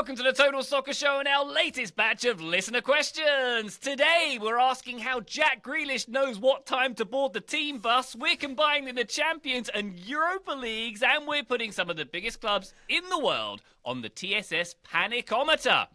welcome to the Total Soccer Show and our latest batch of listener questions. Today, we're asking how Jack Grealish knows what time to board the team bus. We're combining the Champions and Europa Leagues, and we're putting some of the biggest clubs in the world on the TSS Panicometer.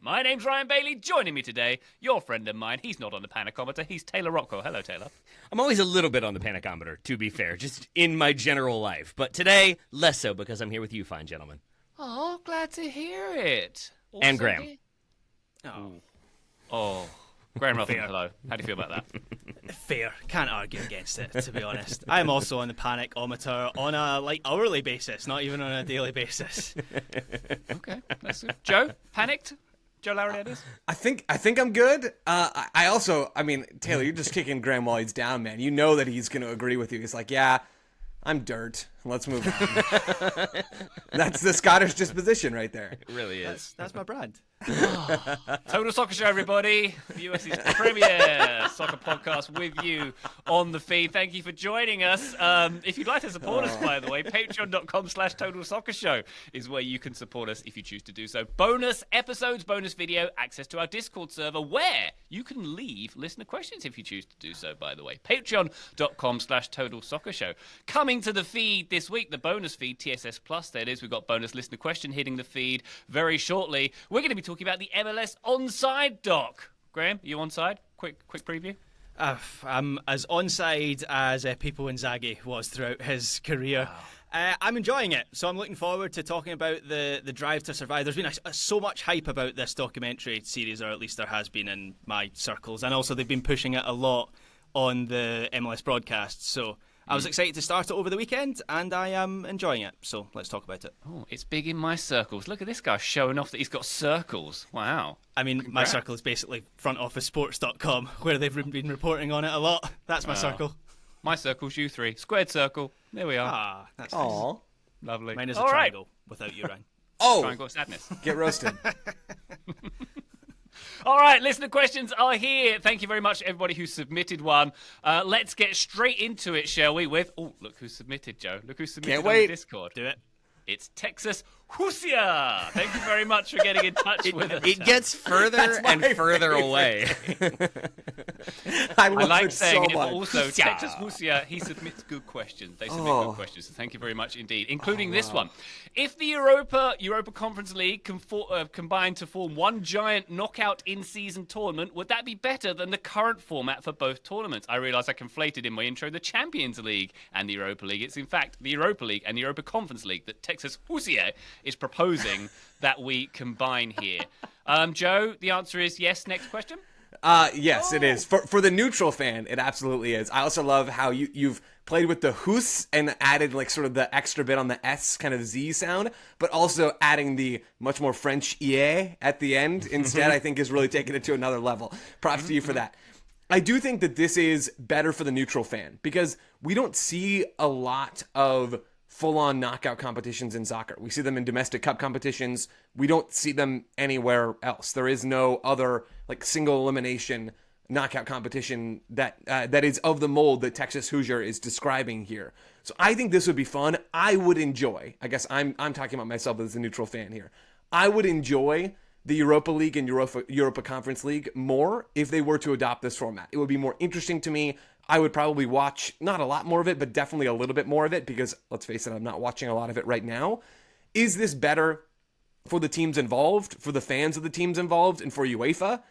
My name's Ryan Bailey. Joining me today, your friend of mine. He's not on the Panicometer. He's Taylor Rocco. Hello, Taylor. I'm always a little bit on the Panicometer, to be fair, just in my general life. But today, less so, because I'm here with you fine gentlemen. Oh, glad to hear it. Also and Graham. Oh. Graham Ruffin, hello. How do you feel about that? Fair. Can't argue against it, to be honest. I'm also on the Panicometer on a hourly basis, not even on a daily basis. Okay, that's good. Joe, panicked? Joe Laureatis? I think I'm good. I mean, Taylor, you're just kicking Graham while he's down, man. You know that he's going to agree with you. He's like, yeah, I'm dirt. Let's move on. That's the Scottish disposition right there. It really is. That's my brand. Total Soccer Show, everybody. The US's premier soccer podcast with you on the feed. Thank you for joining us. If you'd like to support us, by the way, patreon.com/Total Soccer Show is where you can support us if you choose to do so. Bonus episodes, bonus video, access to our Discord server where you can leave listener questions if you choose to do so, by the way. Patreon.com/Total Soccer Show. Coming to the feed this week, the bonus feed, TSS Plus, that is. We've got bonus listener question hitting the feed very shortly. We're going to be talking about the MLS onside doc. Graham, you onside? Quick preview. I'm as onside as Pippo Inzaghi was throughout his career. Wow. I'm enjoying it, so I'm looking forward to talking about the drive to survive. There's been so much hype about this documentary series, or at least there has been in my circles, and also they've been pushing it a lot on the MLS broadcasts, so I was excited to start it over the weekend, and I am enjoying it, so let's talk about it. Oh, it's big in my circles. Look at this guy showing off that he's got circles. Wow. I mean, my circle is basically frontofficesports.com, where they've been reporting on it a lot. That's my circle. My circle's U3. Squared circle. There we are. Ah, that's Aww. nice. Lovely. Mine is a triangle without you, Ryan. Triangle of sadness. Get roasted. All right, listener questions are here. Thank you very much, everybody who submitted one. Let's get straight into it, shall we? Look who submitted, Joe. Look who submitted Can't wait. on Discord. Do it. It's Texas Husia. Thank you very much for getting in touch with us. It gets further and further away. I like saying so it, but also Texas Husia, he submits good questions. They submit good questions, so thank you very much indeed, including this one. If the Europa Conference League combine to form one giant knockout in-season tournament, would that be better than the current format for both tournaments? I realise I conflated in my intro the Champions League and the Europa League. It's in fact the Europa League and the Europa Conference League that Texas Husia is proposing that we combine here. Joe, the answer is yes. Next question. Yes, it is. For the neutral fan, it absolutely is. I also love how you've played with the Hus and added like sort of the extra bit on the S kind of Z sound, but also adding the much more French "ie" at the end instead, I think is really taking it to another level. Props to you for that. I do think that this is better for the neutral fan because we don't see a lot of full-on knockout competitions in soccer. We see them in domestic cup competitions. We don't see them anywhere else. There is no other like single elimination knockout competition that is of the mold that Texas Hoosier is describing here. So I think this would be fun. I would enjoy. I guess I'm talking about myself as a neutral fan here. I would enjoy the Europa League and Europa Conference League more if they were to adopt this format. It would be more interesting to me. I would probably watch, not a lot more of it, but definitely a little bit more of it because, let's face it, I'm not watching a lot of it right now. Is this better for the teams involved, for the fans of the teams involved, and for UEFA?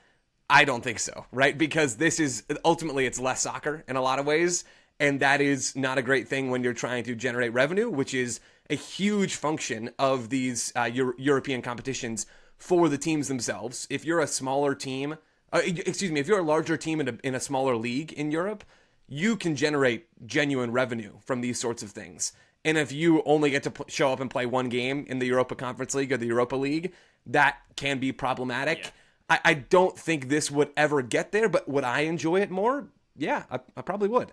I don't think so, right? Because this is, ultimately, it's less soccer in a lot of ways, and that is not a great thing when you're trying to generate revenue, which is a huge function of these European competitions for the teams themselves. If you're a smaller team, if you're a larger team in a smaller league in Europe, you can generate genuine revenue from these sorts of things. And if you only get to show up and play one game in the Europa Conference League or the Europa League, that can be problematic. Yeah. I don't think this would ever get there, but would I enjoy it more? Yeah, I probably would.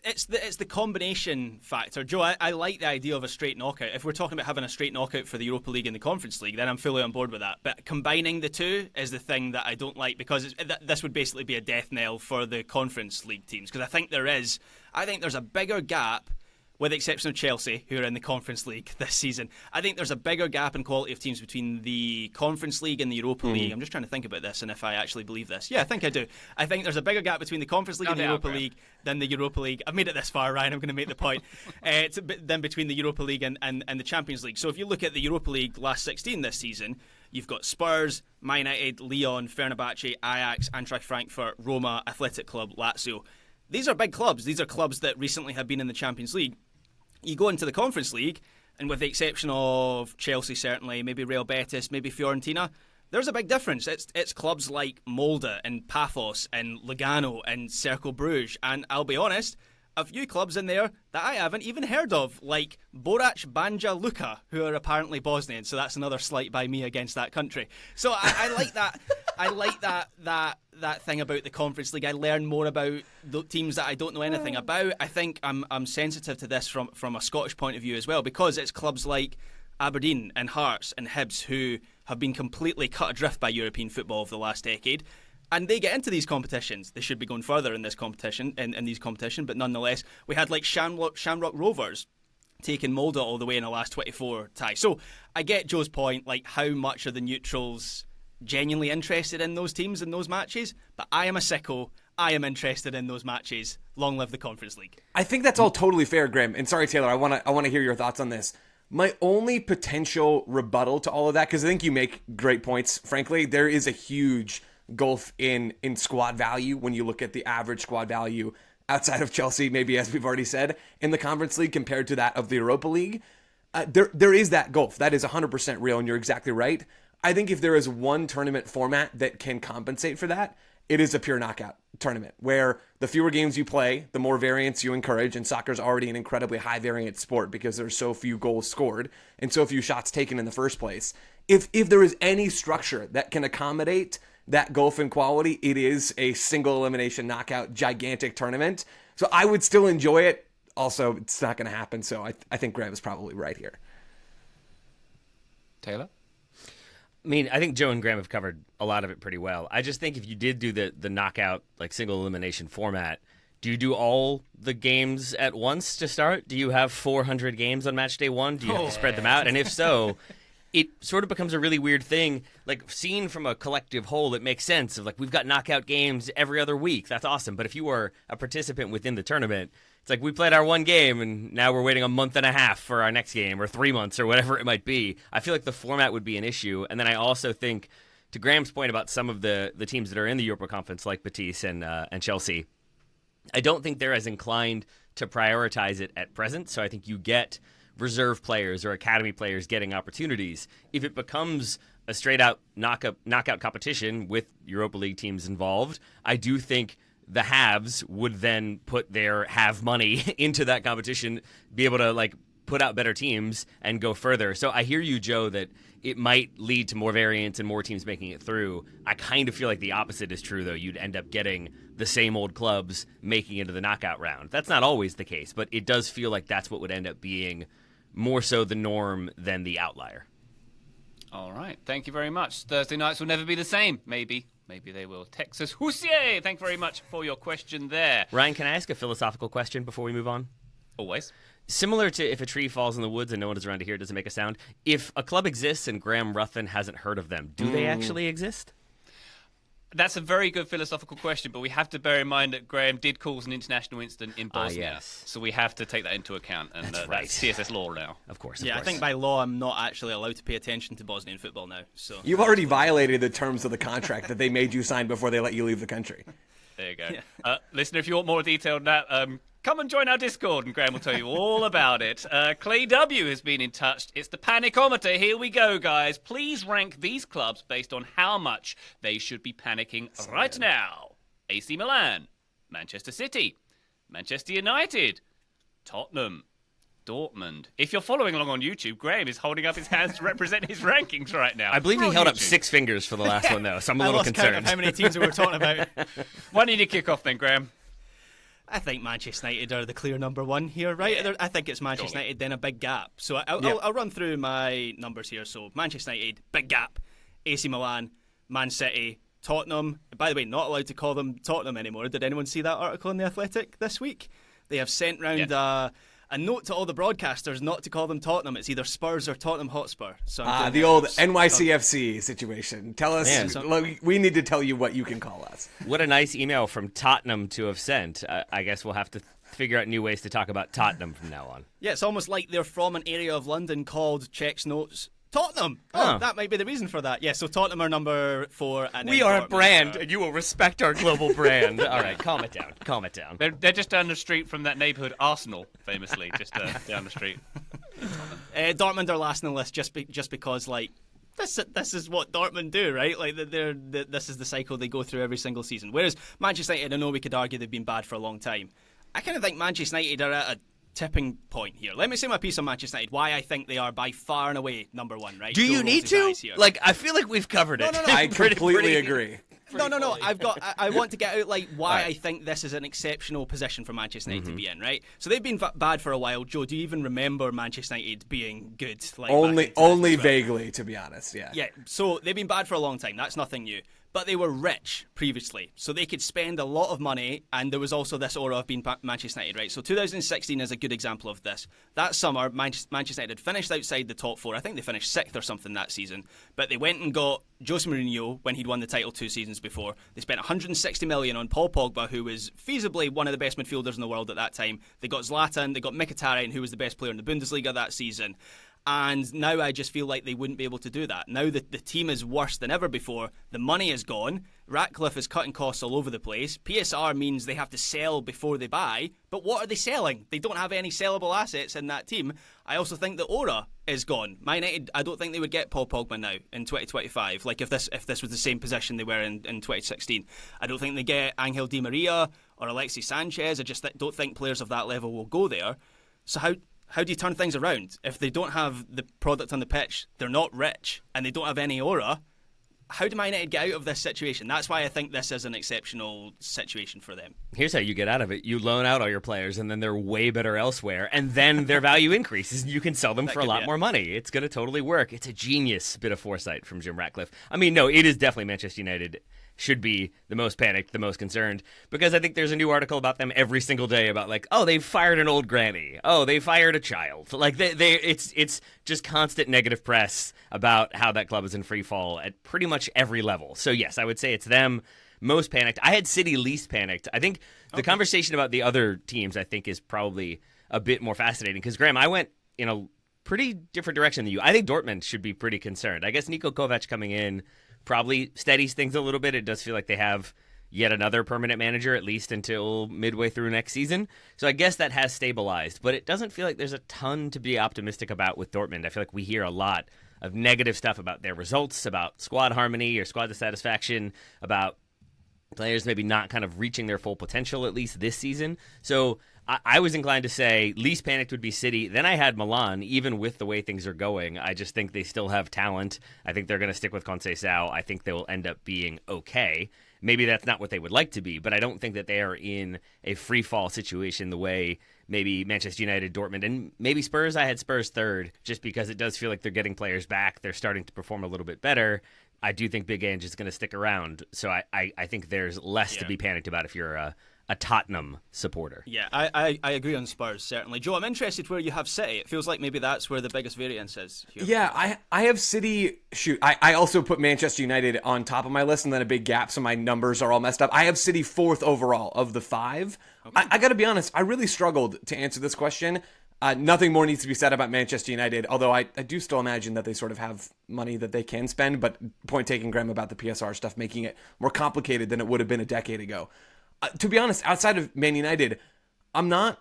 It's the combination factor. Joe, I like the idea of a straight knockout. If we're talking about having a straight knockout for the Europa League and the Conference League, then I'm fully on board with that. But combining the two is the thing that I don't like because this would basically be a death knell for the Conference League teams. Because I think there's a bigger gap with the exception of Chelsea, who are in the Conference League this season. I think there's a bigger gap in quality of teams between the Conference League and the Europa League. I'm just trying to think about this and if I actually believe this. Yeah, I think I do. I think there's a bigger gap between the Conference League and the Europa League than the Europa League. I've made it this far, Ryan. I'm going to make the point. Than between the Europa League and the Champions League. So if you look at the Europa League last 16 this season, you've got Spurs, Man United, Lyon, Fenerbahce, Ajax, Eintracht Frankfurt, Roma, Athletic Club, Lazio. These are big clubs. These are clubs that recently have been in the Champions League. You go into the Conference League, and with the exception of Chelsea, certainly, maybe Real Betis, maybe Fiorentina, there's a big difference. It's clubs like Molde and Paphos and Lugano and Cercle Bruges, and I'll be honest, a few clubs in there that I haven't even heard of, like Borac Banja Luka, who are apparently Bosnian. So that's another slight by me against that country. So I like that. I like that thing about the Conference League. I learn more about the teams that I don't know anything about. I think I'm sensitive to this from a Scottish point of view as well, because it's clubs like Aberdeen and Hearts and Hibs who have been completely cut adrift by European football over the last decade. And they get into these competitions. They should be going further in this competition, in these competition. But nonetheless, we had like Shamrock Rovers taking Molde all the way in the last 24 tie. So I get Joe's point, like how much are the neutrals genuinely interested in those teams and those matches? But I am a sicko. I am interested in those matches. Long live the Conference League. I think that's all totally fair, Graham. And sorry, Taylor, I want to hear your thoughts on this. My only potential rebuttal to all of that, because I think you make great points, frankly, there is a huge gulf in squad value when you look at the average squad value outside of Chelsea, maybe as we've already said, in the Conference League compared to that of the Europa League. There is that gulf. That is 100% real, and you're exactly right. I think if there is one tournament format that can compensate for that, it is a pure knockout tournament, where the fewer games you play, the more variance you encourage, and soccer is already an incredibly high variance sport because there's so few goals scored and so few shots taken in the first place. If there is any structure that can accommodate that gulf in quality, it is a single elimination knockout gigantic tournament. So I would still enjoy it. Also, it's not going to happen. So I think Graham is probably right here. Taylor? I mean, I think Joe and Graham have covered a lot of it pretty well. I just think if you did do the knockout, like single elimination format, do you do all the games at once to start? Do you have 400 games on match day one? Do you have to spread them out? And if so, it sort of becomes a really weird thing. Like, seen from a collective whole, it makes sense of like, we've got knockout games every other week. That's awesome. But if you are a participant within the tournament, it's like we played our one game and now we're waiting a month and a half for our next game, or 3 months, or whatever it might be. I feel like the format would be an issue. And then I also think, to Graham's point about some of the teams that are in the Europa Conference, like Betis and Chelsea, I don't think they're as inclined to prioritize it at present. So I think you get reserve players or academy players getting opportunities. If it becomes a straight-out knockout competition with Europa League teams involved, I do think the haves would then put their have money into that competition, be able to like put out better teams and go further. So I hear you, Joe, that it might lead to more variance and more teams making it through. I kind of feel like the opposite is true, though. You'd end up getting the same old clubs making it into the knockout round. That's not always the case, but it does feel like that's what would end up being more so the norm than the outlier. All right. Thank you very much. Thursday nights will never be the same. Maybe they will. Texas Hussier, thank you very much for your question there. Ryan, can I ask a philosophical question before we move on? Always. Similar to if a tree falls in the woods and no one is around to hear it, doesn't make a sound. If a club exists and Graham Ruthven hasn't heard of them, do they actually exist? That's a very good philosophical question, but we have to bear in mind that Graham did cause an international incident in Bosnia. Yes. So we have to take that into account. And That's right. That's TSS law now. Of course. I think by law I'm not actually allowed to pay attention to Bosnian football now. So You've already violated the terms of the contract that they made you sign before they let you leave the country. There you go. Yeah. Listener, if you want more detail on that, come and join our Discord and Graham will tell you all about it. Clay W has been in touch. It's the panicometer. Here we go, guys. Please rank these clubs based on how much they should be panicking right now. AC Milan, Manchester City, Manchester United, Tottenham, Dortmund. If you're following along on YouTube, Graham is holding up his hands to represent his rankings right now. I believe he held up 6 fingers for the last one, though, so I'm a little lost count of concerned. how many teams we were talking about. Why don't you kick off then, Graham? I think Manchester United are the clear number one here, right? Yeah. I think it's Manchester United, then a big gap. So I'll run through my numbers here. So Manchester United, big gap. AC Milan, Man City, Tottenham. By the way, not allowed to call them Tottenham anymore. Did anyone see that article in The Athletic this week? They have sent round A note to all the broadcasters not to call them Tottenham. It's either Spurs or Tottenham Hotspur. So I'm the old NYCFC situation. Tell us, we need to tell you what you can call us. What a nice email from Tottenham to have sent. I guess we'll have to figure out new ways to talk about Tottenham from now on. Yeah, it's almost like they're from an area of London called, checks notes, Tottenham. Oh, that might be the reason for that. Yeah, so Tottenham are number 4. And we are a brand, and you will respect our global brand. All right, calm it down. Calm it down. They're just down the street from that neighbourhood Arsenal, famously, just down the street. Dortmund are last on the list just because, like, this is what Dortmund do, right? Like, this is the cycle they go through every single season. Whereas Manchester United, I know we could argue they've been bad for a long time. I kind of think Manchester United are at a tipping point here. Let me say my piece on Manchester United, why I think they are by far and away number 1, right? Do you need to? Like, I feel like we've covered it. No. I completely agree. No. I want to get out like why I think this is an exceptional position for Manchester United to be in, right? So they've been bad for a while. Joe, do you even remember Manchester United being good? Like, only vaguely, to be honest. Yeah. Yeah. So they've been bad for a long time. That's nothing new. But they were rich previously, so they could spend a lot of money, and there was also this aura of being Manchester United, right? So 2016 is a good example of this. That summer, Manchester United finished outside the top 4. I think they finished 6th or something that season. But they went and got Jose Mourinho when he'd won the title 2 seasons before. They spent 160 million on Paul Pogba, who was feasibly one of the best midfielders in the world at that time. They got Zlatan, they got Mkhitaryan, who was the best player in the Bundesliga that season. And now I just feel like they wouldn't be able to do that. Now that the team is worse than ever before, the money is gone, Ratcliffe is cutting costs all over the place, PSR means they have to sell before they buy, but what are they selling? They don't have any sellable assets in that team. I also think the aura is gone. Man United, I don't think they would get Paul Pogba now in 2025, like if this was the same position they were in 2016. I don't think they get Angel Di Maria or Alexis Sanchez. I just don't think players of that level will go there. So how do you turn things around? If they don't have the product on the pitch, they're not rich, and they don't have any aura, how do Man United get out of this situation? That's why I think this is an exceptional situation for them. Here's how you get out of it. You loan out all your players, and then they're way better elsewhere, and then their value increases, and you can sell them for a lot more money. It's going to totally work. It's a genius bit of foresight from Jim Ratcliffe. I mean, no, it is definitely Manchester United should be the most panicked, the most concerned, because I think there's a new article about them every single day about, like, oh, they fired an old granny. Oh, they fired a child. Like, it's just constant negative press about how that club is in free fall at pretty much every level. So, yes, I would say it's them most panicked. I had City least panicked. I think the conversation about the other teams, I think, is probably a bit more fascinating, because, Graham, I went in a pretty different direction than you. I think Dortmund should be pretty concerned. I guess Niko Kovac coming in probably steadies things a little bit. It does feel like they have yet another permanent manager, at least until midway through next season. So I guess that has stabilized, but it doesn't feel like there's a ton to be optimistic about with Dortmund. I feel like we hear a lot of negative stuff about their results, about squad harmony or squad dissatisfaction, about players maybe not kind of reaching their full potential, at least this season. So I was inclined to say least panicked would be City. Then I had Milan, even with the way things are going. I just think they still have talent. I think they're going to stick with Conceição. I think they will end up being okay. Maybe that's not what they would like to be, but I don't think that they are in a free fall situation the way maybe Manchester United, Dortmund, and maybe Spurs. I had Spurs third just because it does feel like they're getting players back. They're starting to perform a little bit better. I do think Big Ange is going to stick around, so I think there's less to be panicked about if you're a Tottenham supporter. Yeah, I agree on Spurs, certainly. Joe, I'm interested where you have City. It feels like maybe that's where the biggest variance is here. Yeah, I have City. Shoot, I also put Manchester United on top of my list, and then a big gap, so my numbers are all messed up. I have City 4th overall of the 5. Okay. I got to be honest, I really struggled to answer this question. Nothing more needs to be said about Manchester United, although I do still imagine that they sort of have money that they can spend, but point taken, Graham, about the PSR stuff, making it more complicated than it would have been a decade ago. To be honest, outside of Man United, I'm not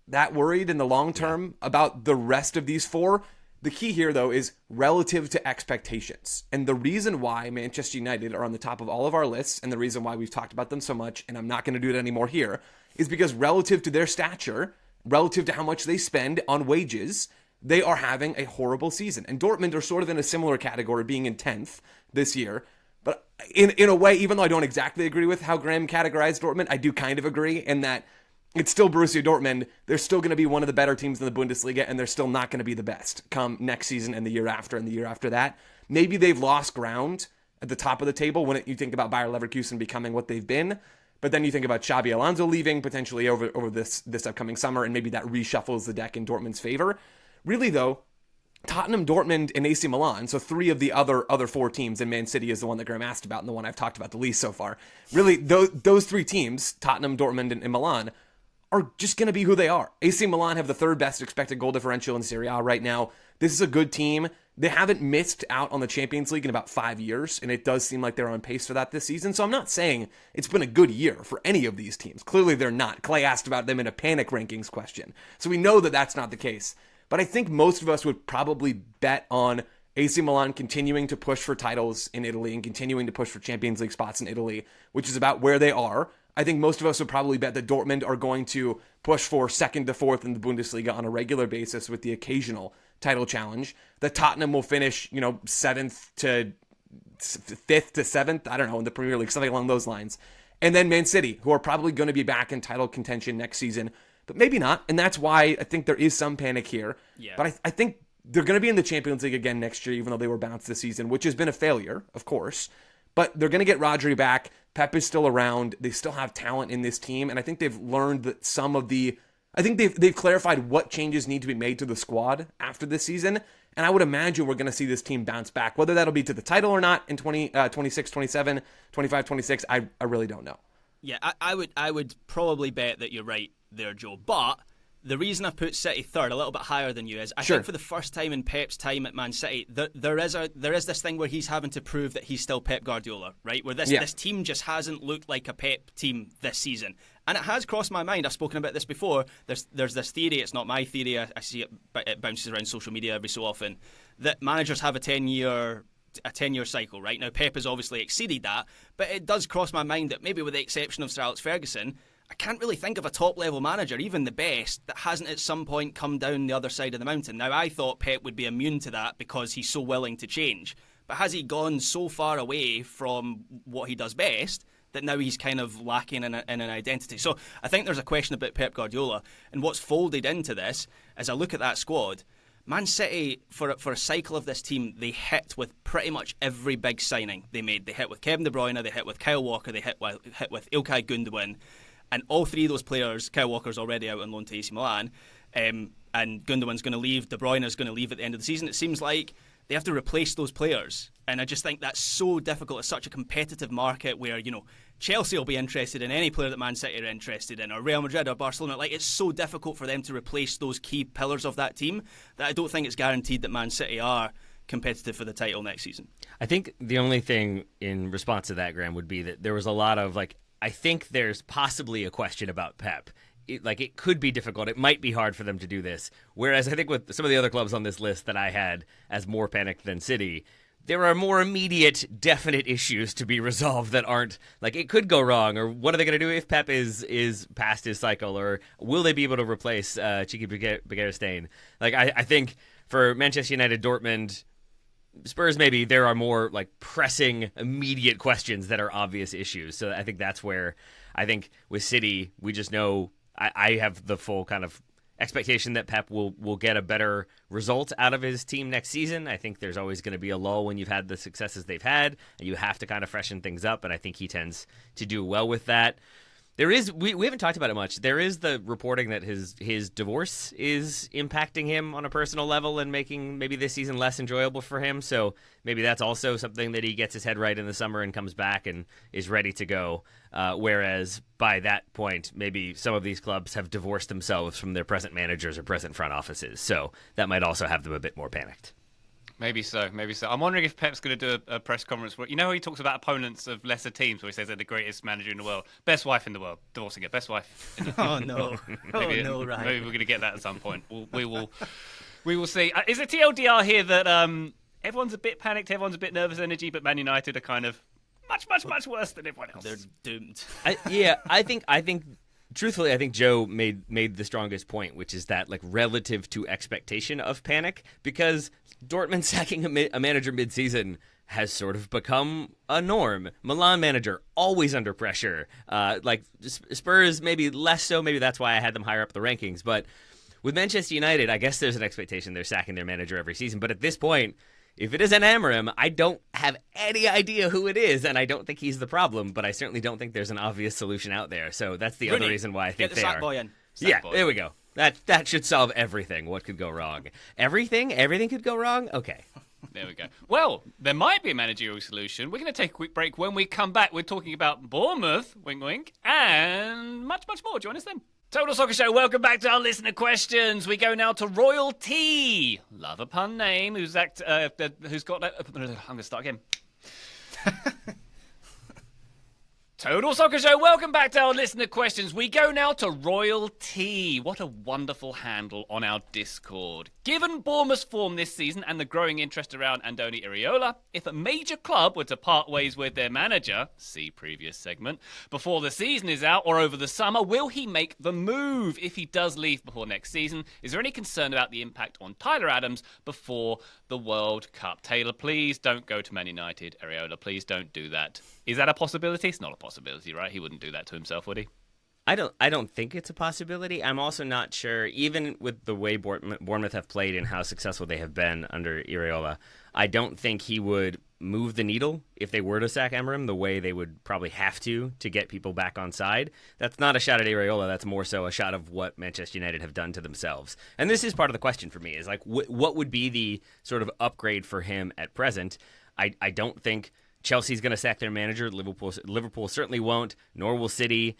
that worried in the long term about the rest of these 4. The key here, though, is relative to expectations. And the reason why Manchester United are on the top of all of our lists, and the reason why we've talked about them so much, and I'm not going to do it anymore here, is because relative to their stature, relative to how much they spend on wages, they are having a horrible season. And Dortmund are sort of in a similar category, being in 10th this year. But in a way, even though I don't exactly agree with how Graham categorized Dortmund, I do kind of agree in that it's still Borussia Dortmund. They're still going to be one of the better teams in the Bundesliga, and they're still not going to be the best come next season and the year after and the year after that. Maybe they've lost ground at the top of the table when you think about Bayer Leverkusen becoming what they've been. But then you think about Xabi Alonso leaving potentially over this upcoming summer, and maybe that reshuffles the deck in Dortmund's favor. Really, though, Tottenham, Dortmund, and AC Milan, so 3 of the other 4 teams, and Man City is the one that Graham asked about and the one I've talked about the least so far. Really, those 3 teams, Tottenham, Dortmund, and Milan, are just going to be who they are. AC Milan have the 3rd best expected goal differential in Serie A right now. This is a good team. They haven't missed out on the Champions League in about 5 years, and it does seem like they're on pace for that this season. So I'm not saying it's been a good year for any of these teams. Clearly they're not. Clay asked about them in a panic rankings question. So we know that that's not the case. But I think most of us would probably bet on AC Milan continuing to push for titles in Italy and continuing to push for Champions League spots in Italy, which is about where they are. I think most of us would probably bet that Dortmund are going to push for 2nd to 4th in the Bundesliga on a regular basis with the occasional title challenge. That Tottenham will finish, 7th to 5th to 7th, I don't know, in the Premier League, something along those lines. And then Man City, who are probably going to be back in title contention next season, but maybe not. And that's why I think there is some panic here. Yeah. But I think they're going to be in the Champions League again next year, even though they were bounced this season, which has been a failure, of course. But they're going to get Rodri back. Pep is still around. They still have talent in this team. And I think they've learned that I think they've clarified what changes need to be made to the squad after this season. And I would imagine we're going to see this team bounce back. Whether that'll be to the title or not in 26, 27, 25, 26, I really don't know. Yeah, I would probably bet that you're right there, Joe. But the reason I've put City 3rd, a little bit higher than you, is I think for the first time in Pep's time at Man City, there is this thing where he's having to prove that he's still Pep Guardiola, right? Where this team just hasn't looked like a Pep team this season. And it has crossed my mind. I've spoken about this before. There's this theory. It's not my theory. I see it, but it bounces around social media every so often, that managers have a 10-year cycle, right? Now, Pep has obviously exceeded that, but it does cross my mind that maybe with the exception of Sir Alex Ferguson, I can't really think of a top-level manager, even the best, that hasn't at some point come down the other side of the mountain. Now, I thought Pep would be immune to that because he's so willing to change. But has he gone so far away from what he does best that now he's kind of lacking in an identity? So I think there's a question about Pep Guardiola. And what's folded into this, as I look at that squad, Man City, for a cycle of this team, they hit with pretty much every big signing they made. They hit with Kevin De Bruyne, they hit with Kyle Walker, they hit with Ilkay Gundogan. And all 3 of those players, Kyle Walker's already out on loan to AC Milan, and Gundogan's going to leave, De Bruyne's going to leave at the end of the season. It seems like they have to replace those players. And I just think that's so difficult. It's such a competitive market where, Chelsea will be interested in any player that Man City are interested in, or Real Madrid or Barcelona. Like, it's so difficult for them to replace those key pillars of that team that I don't think it's guaranteed that Man City are competitive for the title next season. I think the only thing in response to that, Graham, would be that there was a lot of, I think there's possibly a question about Pep. It could be difficult. It might be hard for them to do this. Whereas I think with some of the other clubs on this list that I had as more panicked than City, there are more immediate, definite issues to be resolved that aren't, it could go wrong, or what are they going to do if Pep is past his cycle, or will they be able to replace Cheeky Begiristain? I think for Manchester United, Dortmund, Spurs, maybe there are more pressing, immediate questions that are obvious issues. So I think that's where I think with City, we just know I have the full kind of expectation that Pep will get a better result out of his team next season. I think there's always going to be a lull when you've had the successes they've had, and you have to kind of freshen things up. And I think he tends to do well with that. There is, we haven't talked about it much. There is the reporting that his divorce is impacting him on a personal level and making maybe this season less enjoyable for him. So maybe that's also something that he gets his head right in the summer and comes back and is ready to go. Whereas by that point, maybe some of these clubs have divorced themselves from their present managers or present front offices. So that might also have them a bit more panicked. Maybe so. I'm wondering if Pep's going to do a press conference where, how he talks about opponents of lesser teams, where he says they're the greatest manager in the world, best wife in the world, divorcing it, best wife. Oh no! Maybe, oh no! Right? Maybe we're going to get that at some point. We will see. Is it TLDR here that everyone's a bit panicked, everyone's a bit nervous energy, but Man United are kind of much worse than everyone else? They're doomed. I think. Truthfully, I think Joe made the strongest point, which is that relative to expectation of panic, because Dortmund sacking a manager mid-season has sort of become a norm. Milan manager always under pressure. Spurs maybe less so. Maybe that's why I had them higher up the rankings. But with Manchester United, I guess there's an expectation they're sacking their manager every season. But at this point, If it isn't Amorim, I don't have any idea who it is, and I don't think he's the problem, but I certainly don't think there's an obvious solution out there. So that's the Rooney, other reason why I think get the they sack are. boy in. Yeah, Boy. there we go. That should solve everything. What could go wrong? Everything? Everything could go wrong? Okay. There we go. Well, there might be a managerial solution. We're going to take a quick break. When we come back, we're talking about Bournemouth, wink wink, and much, much more. Join us then. Total Soccer Show, welcome back to our listener questions. We go now to Royalty. Love a pun name. Who's got that? I'm going to start again. Total Soccer Show, welcome back to our listener questions. We go now to Royalty. What a wonderful handle on our Discord. Given Bournemouth's form this season and the growing interest around Andoni Iraola, if a major club were to part ways with their manager, see previous segment, before the season is out or over the summer, will he make the move? If he does leave before next season, is there any concern about the impact on Tyler Adams before the World Cup? Taylor, please don't go to Man United. Iraola, please don't do that. Is that a possibility? It's not a possibility, right? He wouldn't do that to himself, would he? I don't think it's a possibility. I'm also not sure, even with the way Bournemouth have played and how successful they have been under Iraola, I don't think he would move the needle if they were to sack Amorim the way they would probably have to get people back on side. That's not a shot at Iraola. That's more so a shot of what Manchester United have done to themselves. And this is part of the question for me, is like, what would be the sort of upgrade for him at present? I don't think Chelsea's going to sack their manager. Liverpool certainly won't, nor will City.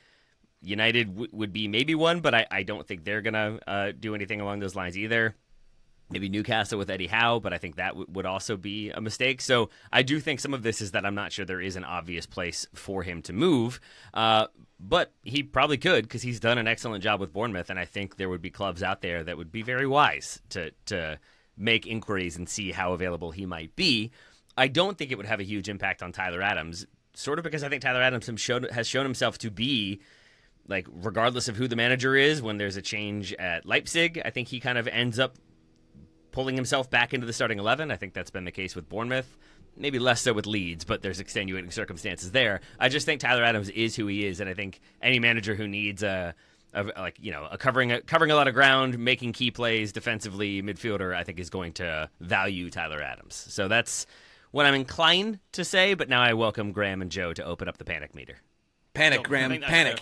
United would be maybe one, but I don't think they're going to do anything along those lines either. Maybe Newcastle with Eddie Howe, but I think that would also be a mistake. So I do think some of this is that I'm not sure there is an obvious place for him to move. But he probably could, because he's done an excellent job with Bournemouth, and I think there would be clubs out there that would be very wise to make inquiries and see how available he might be. I don't think it would have a huge impact on Tyler Adams, sort of because I think Tyler Adams has shown himself to be, like, regardless of who the manager is, when there's a change at Leipzig, I think he kind of ends up pulling himself back into the starting 11. I think that's been the case with Bournemouth. Maybe less so with Leeds, but there's extenuating circumstances there. I just think Tyler Adams is who he is, and I think any manager who needs a covering a lot of ground, making key plays defensively, midfielder, I think is going to value Tyler Adams. So that's what I'm inclined to say, but now I welcome Graham and Joe to open up the panic meter. Panic, Graham, panic.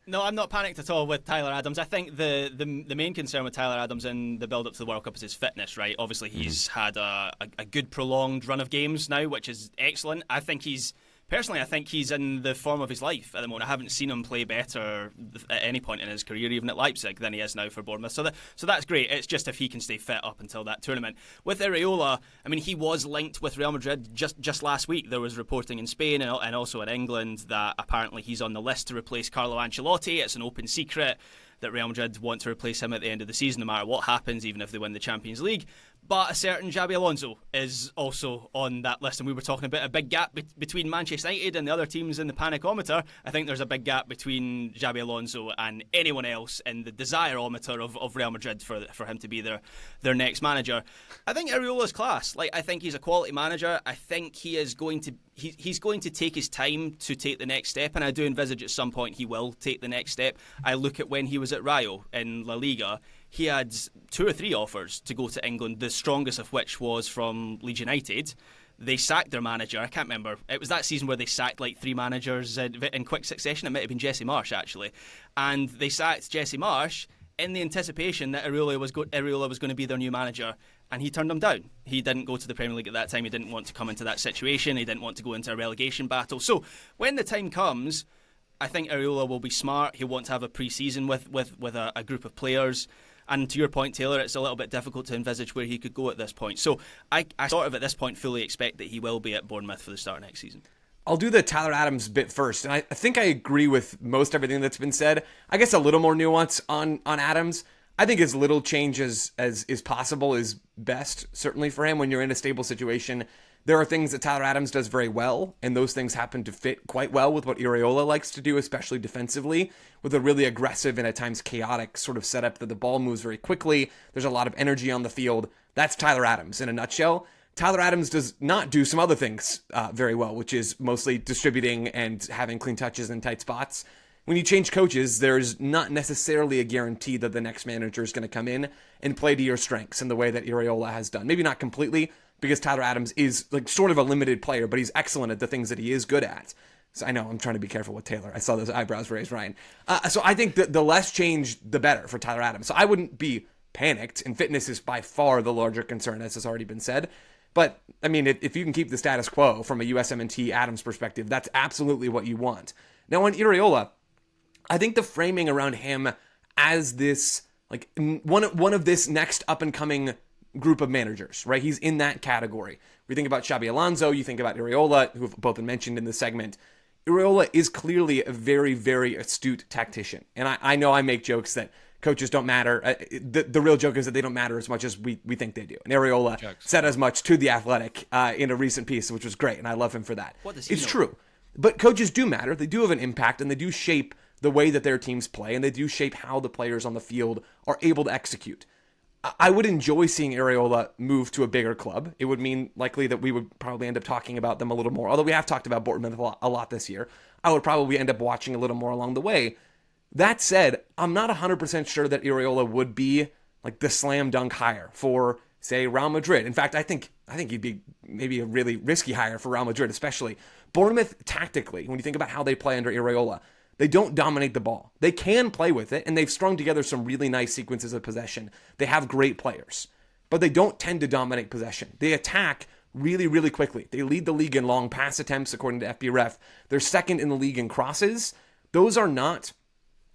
No, I'm not panicked at all with Tyler Adams. I think the main concern with Tyler Adams in the build-up to the World Cup is his fitness, right? Obviously, he's had a good prolonged run of games now, which is excellent. I think he's in the form of his life at the moment. I haven't seen him play better at any point in his career, even at Leipzig, than he is now for Bournemouth. So that's great. It's just if he can stay fit up until that tournament. With Iraola, I mean, he was linked with Real Madrid just last week. There was reporting in Spain and also in England that apparently he's on the list to replace Carlo Ancelotti. It's an open secret that Real Madrid want to replace him at the end of the season, no matter what happens, even if they win the Champions League. But a certain Xabi Alonso is also on that list, and we were talking about a big gap between Manchester United and the other teams in the panicometer. I think there's a big gap between Xabi Alonso and anyone else in the desireometer of Real Madrid for him to be their next manager. I think Iraola's class. Like, I think he's a quality manager. I think he's going to take his time to take the next step, and I do envisage at some point he will take the next step. I look at when he was at Rayo in La Liga. He had 2 or 3 offers to go to England, the strongest of which was from Leeds United. They sacked their manager. I can't remember. It was that season where they sacked like 3 managers in quick succession. It might have been Jesse Marsh, actually. And they sacked Jesse Marsh in the anticipation that Iraola was going to be their new manager, and he turned them down. He didn't go to the Premier League at that time. He didn't want to come into that situation. He didn't want to go into a relegation battle. So when the time comes, I think Iraola will be smart. He'll want to have a pre-season with a group of players. And to your point, Taylor, it's a little bit difficult to envisage where he could go at this point. So I sort of at this point fully expect that he will be at Bournemouth for the start of next season. I'll do the Tyler Adams bit first. And I think I agree with most everything that's been said. I guess a little more nuance on Adams. I think as little change as is possible is best, certainly for him when you're in a stable situation. There are things that Tyler Adams does very well, and those things happen to fit quite well with what Iraola likes to do, especially defensively, with a really aggressive and at times chaotic sort of setup that the ball moves very quickly. There's a lot of energy on the field. That's Tyler Adams in a nutshell. Tyler Adams does not do some other things very well, which is mostly distributing and having clean touches in tight spots. When you change coaches, there's not necessarily a guarantee that the next manager is going to come in and play to your strengths in the way that Iraola has done. Maybe not completely, because Tyler Adams is like sort of a limited player, but he's excellent at the things that he is good at. So I know I'm trying to be careful with Taylor. I saw those eyebrows raised, Ryan. So I think that the less change, the better for Tyler Adams. So I wouldn't be panicked, and fitness is by far the larger concern, as has already been said. But, I mean, if you can keep the status quo from a USMNT Adams perspective, that's absolutely what you want. Now, on Iriola, I think the framing around him as this, like, one of this next up-and-coming group of managers, right? He's in that category. We think about Xabi Alonso, you think about Iriola, who have both been mentioned in this segment. Iriola is clearly a very, very astute tactician. And I know I make jokes that coaches don't matter. The real joke is that they don't matter as much as we think they do. And Iriola said as much to The Athletic in a recent piece, which was great, and I love him for that. It's true. But coaches do matter. They do have an impact, and they do shape the way that their teams play, and they do shape how the players on the field are able to execute. I would enjoy seeing Iriola move to a bigger club. It would mean likely that we would probably end up talking about them a little more. Although we have talked about Bournemouth a lot this year. I would probably end up watching a little more along the way. That said, I'm not 100% sure that Iriola would be like the slam dunk hire for, say, Real Madrid. In fact, I think he'd be maybe a really risky hire for Real Madrid, especially. Bournemouth, tactically, when you think about how they play under Iriola, they don't dominate the ball. They can play with it, and they've strung together some really nice sequences of possession. They have great players, but they don't tend to dominate possession. They attack really, really quickly. They lead the league in long pass attempts, according to FBref. They're second in the league in crosses. Those are not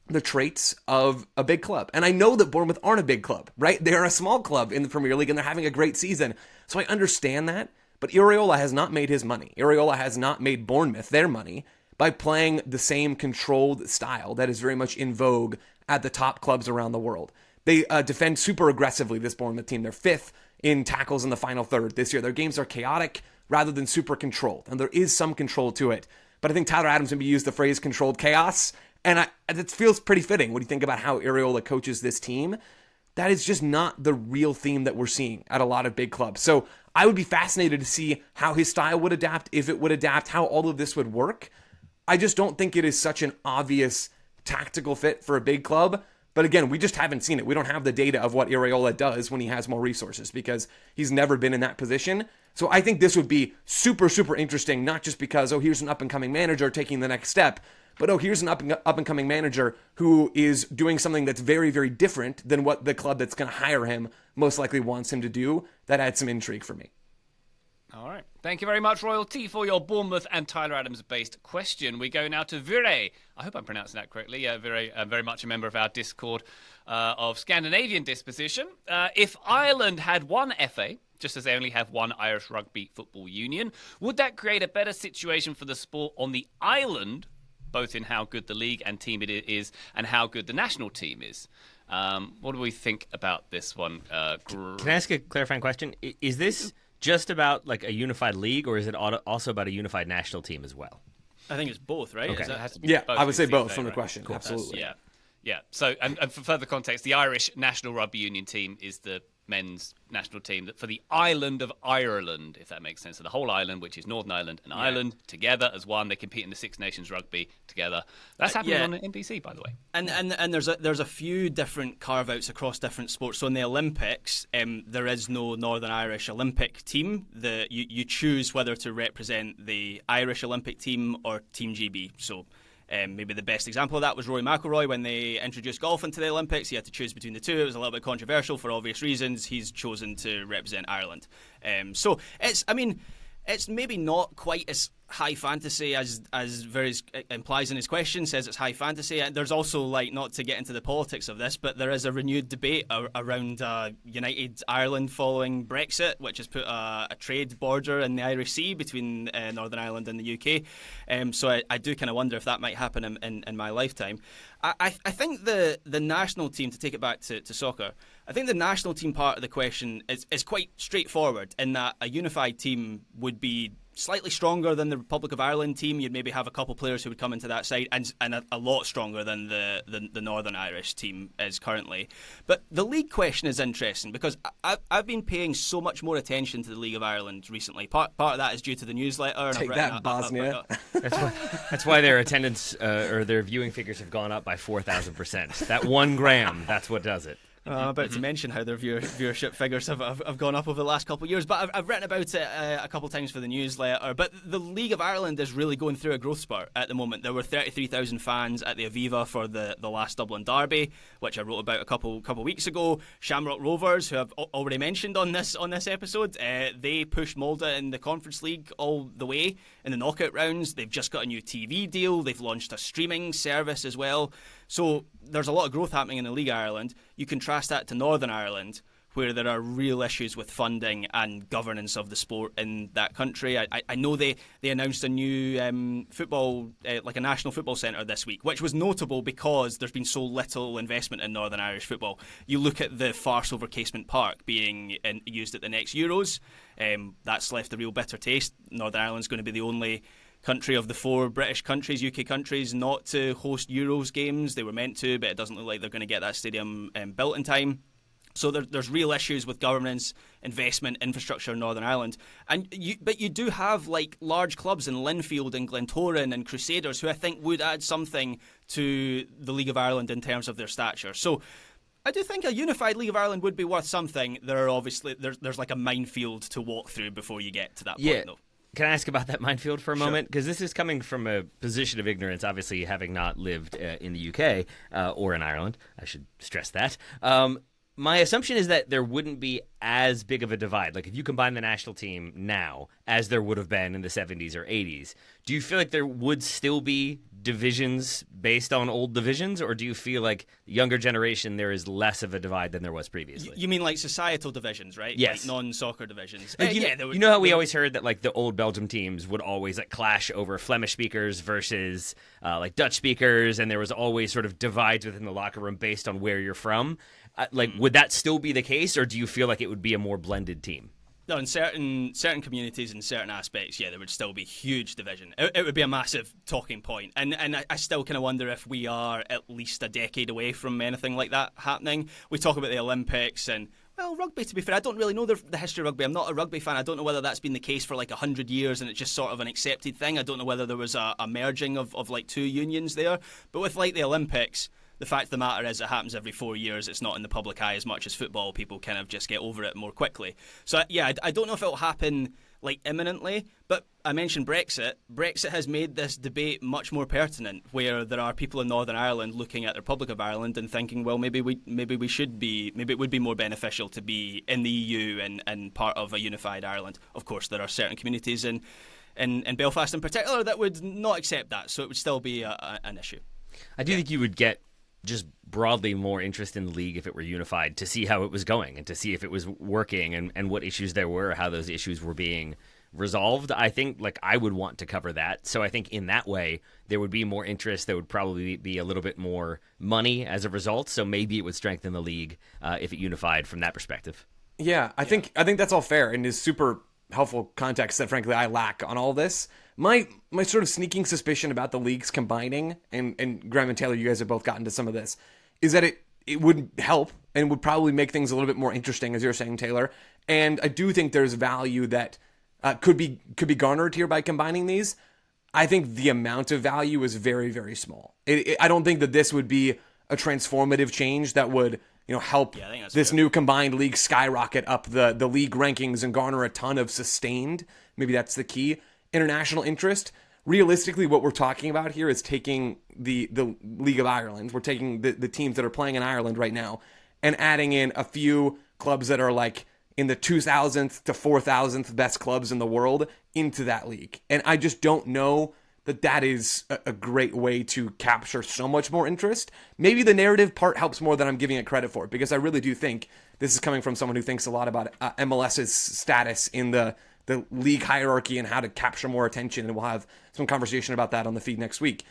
the traits of a big club. And I know that Bournemouth aren't a big club, right? They're a small club in the Premier League, and they're having a great season. So I understand that, but Iriola has not made his money. Iriola has not made Bournemouth their money by playing the same controlled style that is very much in vogue at the top clubs around the world. They defend super aggressively, this Bournemouth team. They're fifth in tackles in the final third this year. Their games are chaotic rather than super controlled, and there is some control to it. But I think Tyler Adams maybe used the phrase controlled chaos, and it feels pretty fitting when you think about how Iriola coaches this team. That is just not the real theme that we're seeing at a lot of big clubs. So I would be fascinated to see how his style would adapt, if it would adapt, how all of this would work. I just don't think it is such an obvious tactical fit for a big club. But again, we just haven't seen it. We don't have the data of what Iriola does when he has more resources because he's never been in that position. So I think this would be super, super interesting, not just because, here's an up-and-coming manager taking the next step, but here's an up-and-coming manager who is doing something that's very, very different than what the club that's going to hire him most likely wants him to do. That adds some intrigue for me. All right. Thank you very much, Royalty, for your Bournemouth and Tyler Adams-based question. We go now to Vire. I hope I'm pronouncing that correctly. Vire, very much a member of our Discord of Scandinavian disposition. If Ireland had one FA, just as they only have one Irish Rugby Football Union, would that create a better situation for the sport on the island, both in how good the league and team it is and how good the national team is? What do we think about this one? Can I ask a clarifying question? Is this just about like a unified league, or is it also about a unified national team as well? I think it's both, right? Okay. It has to be Yeah, both I would say both CFA, from the right? question. Cool. Absolutely. Yeah. So, and for further context, the Irish National Rugby Union team is the men's national team for the island of Ireland, if that makes sense. So the whole island, which is Northern Ireland and Ireland, together as one. They compete in the Six Nations Rugby together. That's happening on NBC, by the way. And there's a few different carve-outs across different sports. So in the Olympics, there is no Northern Irish Olympic team. You choose whether to represent the Irish Olympic team or Team GB. So maybe the best example of that was Rory McIlroy when they introduced golf into the Olympics. He had to choose between the two. It was a little bit controversial for obvious reasons. He's chosen to represent Ireland. So it's maybe not quite as high fantasy as Veres implies in his question, says it's high fantasy. And there's also, like, not to get into the politics of this, but there is a renewed debate around United Ireland following Brexit, which has put a trade border in the Irish Sea between Northern Ireland and the UK. So I do kind of wonder if that might happen in my lifetime. I think the national team, to take it back to soccer, I think the national team part of the question is quite straightforward in that a unified team would be slightly stronger than the Republic of Ireland team. You'd maybe have a couple players who would come into that side, and a lot stronger than the Northern Irish team is currently. But the league question is interesting because I've been paying so much more attention to the League of Ireland recently. Part of that is due to the newsletter. And Take that, Bosnia. That's why their attendance or their viewing figures have gone up by 4,000%. That 1 gram, that's what does it. I'm about to mention how their viewership figures have gone up over the last couple of years, but I've written about it a couple of times for the newsletter. But the League of Ireland is really going through a growth spurt at the moment. There were 33,000 fans at the Aviva for the last Dublin derby, which I wrote about a couple weeks ago. Shamrock Rovers, who I've already mentioned on this episode, they pushed Molde in the Conference League all the way in the knockout rounds. They've just got a new TV deal. They've launched a streaming service as well. So there's a lot of growth happening in the League of Ireland. You contrast that to Northern Ireland, where there are real issues with funding and governance of the sport in that country. I know they announced a new football, like a national football centre this week, which was notable because there's been so little investment in Northern Irish football. You look at the farce over Casement Park being used at the next Euros. That's left a real bitter taste. Northern Ireland's going to be the only country of the 4 British countries, UK countries, not to host Euros games. They were meant to, but it doesn't look like they're going to get that stadium built in time. So there's real issues with governance, investment, infrastructure in Northern Ireland. But you do have like large clubs in Linfield and Glentoran and Crusaders who I think would add something to the League of Ireland in terms of their stature. So I do think a unified League of Ireland would be worth something. There are obviously there's like a minefield to walk through before you get to that point, though. Can I ask about that minefield for a moment? Because this is coming from a position of ignorance, obviously having not lived in the UK or in Ireland. I should stress that. My assumption is that there wouldn't be as big of a divide. Like if you combine the national team now as there would have been in the 70s or 80s, do you feel like there would still be divisions based on old divisions, or do you feel like the younger generation there is less of a divide than there was previously? You mean like societal divisions, right? Yes. Like non-soccer divisions. Like, you know how we always heard that like the old Belgium teams would always like clash over Flemish speakers versus like Dutch speakers, and there was always sort of divides within the locker room based on where you're from. Would that still be the case, or do you feel like it would be a more blended team? No, in certain communities, in certain aspects, yeah, there would still be huge division. It would be a massive talking point. And I still kind of wonder if we are at least a decade away from anything like that happening. We talk about the Olympics and, well, rugby, to be fair, I don't really know the history of rugby. I'm not a rugby fan. I don't know whether that's been the case for like 100 years and it's just sort of an accepted thing. I don't know whether there was a merging of like two unions there. But with like the Olympics, the fact of the matter is it happens every 4 years. It's not in the public eye as much as football. People kind of just get over it more quickly. So, yeah, I don't know if it'll happen like imminently, but I mentioned Brexit. Brexit has made this debate much more pertinent, where there are people in Northern Ireland looking at the Republic of Ireland and thinking, well, maybe it would be more beneficial to be in the EU and part of a unified Ireland. Of course, there are certain communities in Belfast in particular that would not accept that, so it would still be an issue. I do think you would get just broadly more interest in the league if it were unified, to see how it was going and to see if it was working and what issues there were, how those issues were being resolved. I think like I would want to cover that. So I think in that way there would be more interest. There would probably be a little bit more money as a result. So maybe it would strengthen the league if it unified from that perspective. Yeah, I think that's all fair and is super helpful context that frankly I lack on all this. My sort of sneaking suspicion about the leagues combining, and Graham and Taylor, you guys have both gotten to some of this, is that it would help and would probably make things a little bit more interesting, as you're saying, Taylor. And I do think there's value that could be garnered here by combining these. I think the amount of value is very, very small. I don't think that this would be a transformative change that would help this new combined league skyrocket up the league rankings and garner a ton of sustained, maybe that's the key, international interest. Realistically, what we're talking about here is taking the League of Ireland. We're taking the teams that are playing in Ireland right now and adding in a few clubs that are like in the 2,000th to 4,000th best clubs in the world into that league. And I just don't know that is a great way to capture so much more interest. Maybe the narrative part helps more than I'm giving it credit for, because I really do think this is coming from someone who thinks a lot about MLS's status in the league hierarchy and how to capture more attention, and we'll have some conversation about that on the feed next week.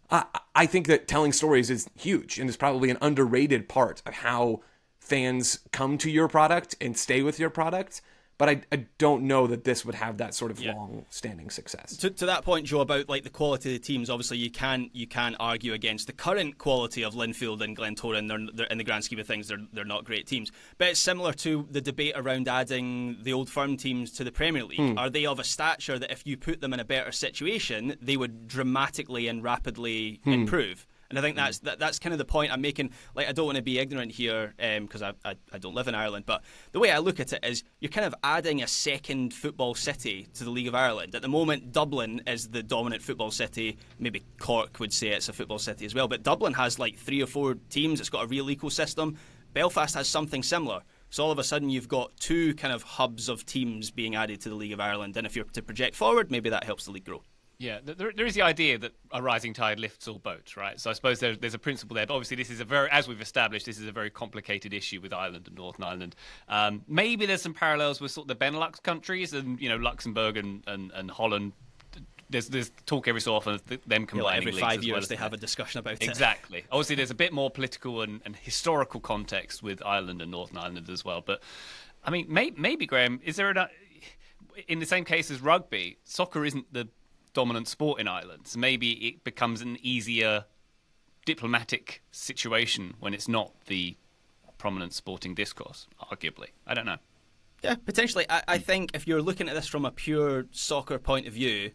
I think that telling stories is huge and is probably an underrated part of how fans come to your product and stay with your product. But I don't know that this would have that sort of long-standing success. To that point, Joe, about like the quality of the teams, obviously you can argue against the current quality of Linfield and Glentoran. They're in the grand scheme of things, they're not great teams. But it's similar to the debate around adding the Old Firm teams to the Premier League. Are they of a stature that if you put them in a better situation, they would dramatically and rapidly improve? And I think that's kind of the point I'm making. Like, I don't want to be ignorant here because I don't live in Ireland, but the way I look at it is you're kind of adding a second football city to the League of Ireland. At the moment, Dublin is the dominant football city. Maybe Cork would say it's a football city as well, but Dublin has like 3 or 4 teams. It's got a real ecosystem. Belfast has something similar. So all of a sudden you've got 2 kind of hubs of teams being added to the League of Ireland. And if you're to project forward, maybe that helps the league grow. Yeah, there is the idea that a rising tide lifts all boats, right? So I suppose there's a principle there. But obviously this is as we've established, this is a very complicated issue with Ireland and Northern Ireland. Maybe there's some parallels with sort of the Benelux countries and, Luxembourg and Holland. There's talk every so often of them combining every leagues 5 years they have a discussion about it. Exactly. Obviously, there's a bit more political and historical context with Ireland and Northern Ireland as well. But, I mean, maybe Graham, is there in the same case as rugby, soccer isn't the dominant sport in Ireland. So maybe it becomes an easier diplomatic situation when it's not the prominent sporting discourse, arguably. I don't know. Yeah, potentially. I think if you're looking at this from a pure soccer point of view,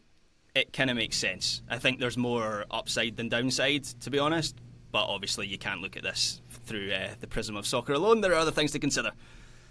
it kind of makes sense. I think there's more upside than downside, to be honest. But obviously you can't look at this through the prism of soccer alone. There are other things to consider.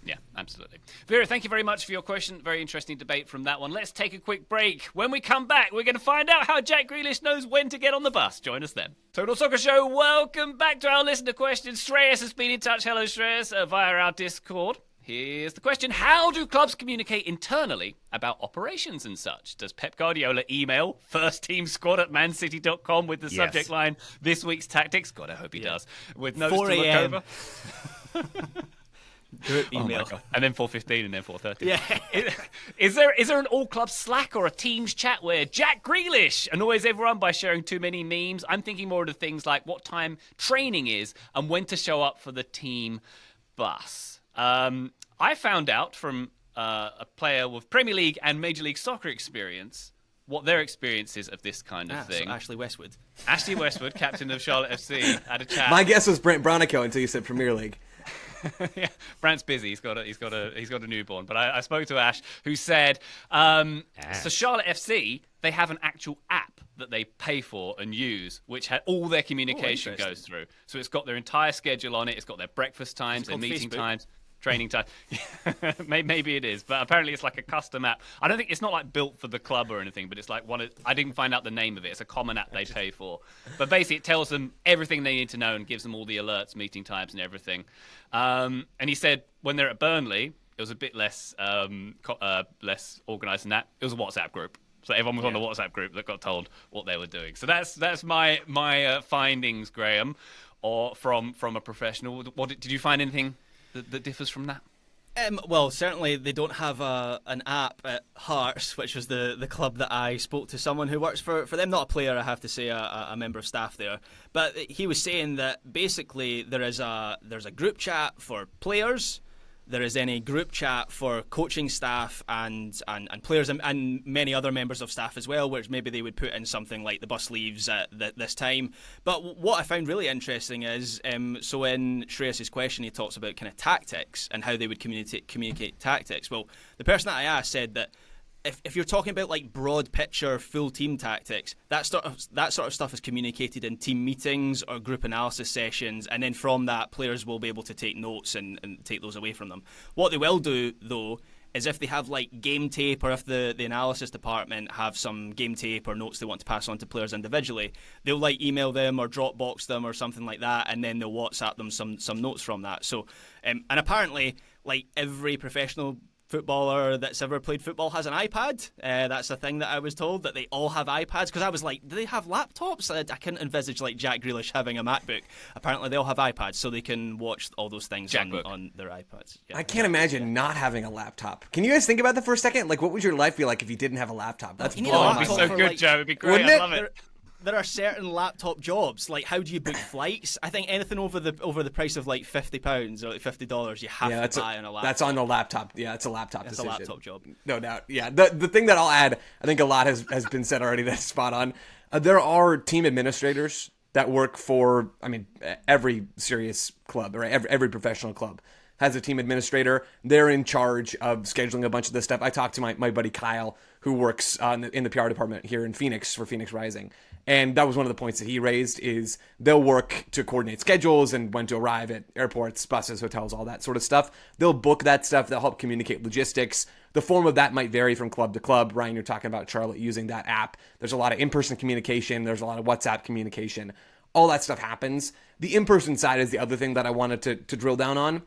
Yeah, absolutely. Vera, thank you very much for your question. Very interesting debate from that one. Let's take a quick break. When we come back, we're going to find out how Jack Grealish knows when to get on the bus. Join us then. Total Soccer Show, welcome back to our listener questions. Shreyas has been in touch. Hello, Shreyas, via our Discord. Here's the question. How do clubs communicate internally about operations and such? Does Pep Guardiola email firstteamsquad@mancity.com with the subject line, this week's tactics? God, I hope he does. With notes 4 to look a.m. over. Group email. Oh my God. And then 4:15 and then 4:30. Yeah. Is there an all-club Slack or a Teams chat where Jack Grealish annoys everyone by sharing too many memes? I'm thinking more of the things like what time training is and when to show up for the team bus. I found out from a player with Premier League and Major League Soccer experience what their experience is of this kind of thing. So Ashley Westwood. Ashley Westwood, captain of Charlotte FC, had a chat. My guess was Brent Bronico until you said Premier League. Yeah, Brant's busy. He's got a newborn. But I spoke to Ash, who said, so Charlotte FC, they have an actual app that they pay for and use, which all their communication goes through. So it's got their entire schedule on it. It's got their breakfast times, their meeting times, training time. Maybe it is, but apparently it's like a custom app. I don't think it's not like built for the club or anything, but it's like I didn't find out the name of it. It's a common app they pay for. But basically it tells them everything they need to know and gives them all the alerts, meeting times and everything. And he said when they're at Burnley, it was a bit less organised than that. It was a WhatsApp group. So everyone was on the WhatsApp group that got told what they were doing. So that's my findings, Graham, or from a professional. Did you find anything that differs from that? Well, certainly they don't have an app at Hearts, which was the club that I spoke to someone who works for them. Not a player, I have to say, a member of staff there. But he was saying that basically there's a group chat for players. There is any group chat for coaching staff and players and many other members of staff as well, which maybe they would put in something like the bus leaves at this time. But what I found really interesting is, so in Shreyas' question, he talks about kind of tactics and how they would communicate tactics. Well, the person that I asked said that if you're talking about like broad picture full team tactics, that sort of stuff is communicated in team meetings or group analysis sessions, and then from that players will be able to take notes and take those away from them. What they will do though is if they have like game tape, or if the analysis department have some game tape or notes they want to pass on to players individually, they'll like email them or Dropbox them or something like that, and then they'll WhatsApp them some notes from that. So and apparently like every professional footballer that's ever played football has an iPad. That's a thing that I was told, that they all have iPads, because I was like, do they have laptops? I couldn't envisage like Jack Grealish having a MacBook. Apparently they all have iPads, so they can watch all those things on their iPads. Yeah. I can't imagine not having a laptop. Can you guys think about that for a second? Like, what would your life be like if you didn't have a laptop? That's You need blowing a my It'd be laptop so for, good, like- Joe. It'd be great. Wouldn't I it? love it. There are certain laptop jobs, like how do you book flights? I think anything over the price of like £50 or like $50, you have to buy on a laptop. That's on the laptop. Yeah, it's a laptop It's a decision. laptop job. No doubt. Yeah. The thing that I'll add, I think a lot has been said already that's spot on. There are team administrators that work for, I mean, every serious club, or every professional club has a team administrator. They're in charge of scheduling a bunch of this stuff. I talked to my buddy Kyle, who works in the PR department here in Phoenix for Phoenix Rising. And that was one of the points that he raised is they'll work to coordinate schedules and when to arrive at airports, buses, hotels, all that sort of stuff. They'll book that stuff. They'll help communicate logistics. The form of that might vary from club to club. Ryan, you're talking about Charlotte using that app. There's a lot of in-person communication. There's a lot of WhatsApp communication. All that stuff happens. The in-person side is the other thing that I wanted to drill down on.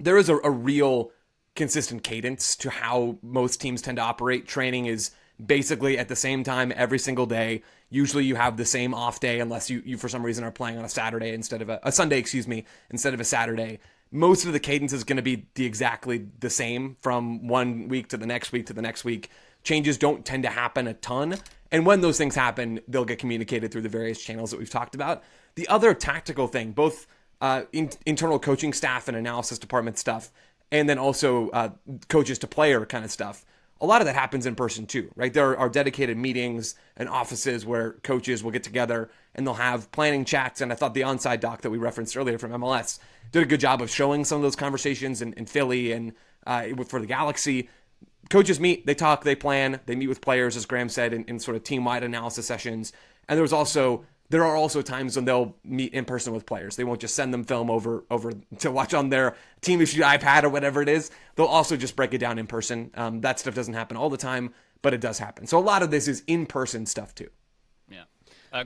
There is a real consistent cadence to how most teams tend to operate. Training is basically at the same time every single day. Usually you have the same off day unless you for some reason are playing on a Saturday instead of a Sunday, instead of a Saturday. Most of the cadence is going to be exactly the same from one week to the next week to the next week. Changes don't tend to happen a ton. And when those things happen, they'll get communicated through the various channels that we've talked about. The other tactical thing, both internal coaching staff and analysis department stuff, and then also coaches to player kind of stuff, a lot of that happens in person too, right? There are dedicated meetings and offices where coaches will get together and they'll have planning chats. And I thought the onside doc that we referenced earlier from MLS did a good job of showing some of those conversations in Philly and for the Galaxy. Coaches meet, they talk, they plan, they meet with players, as Graham said, in sort of team-wide analysis sessions. And there are also times when they'll meet in person with players. They won't just send them film over to watch on their team-issued iPad or whatever it is. They'll also just break it down in person. That stuff doesn't happen all the time, but it does happen. So a lot of this is in-person stuff too. Yeah.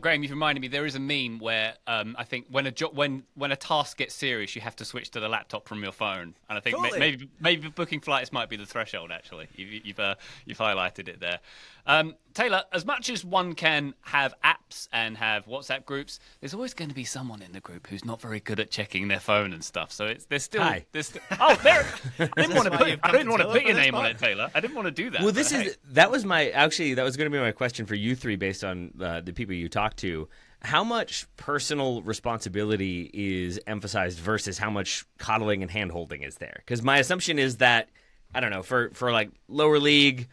Graham, you've reminded me, there is a meme where I think when a task gets serious, you have to switch to the laptop from your phone. And I think Totally. maybe booking flights might be the threshold, actually. You've highlighted it there. Taylor, as much as one can have apps and have WhatsApp groups, there's always going to be someone in the group who's not very good at checking their phone and stuff. So there's still. Hi. Oh, there. I didn't want why you've come to to put your for this name on part? it, Taylor. I didn't want to do that. Well, but hey. that was going to be my question for you three based on the people you talked to. How much personal responsibility is emphasized versus how much coddling and hand-holding is there? Because my assumption is that, I don't know, for like lower league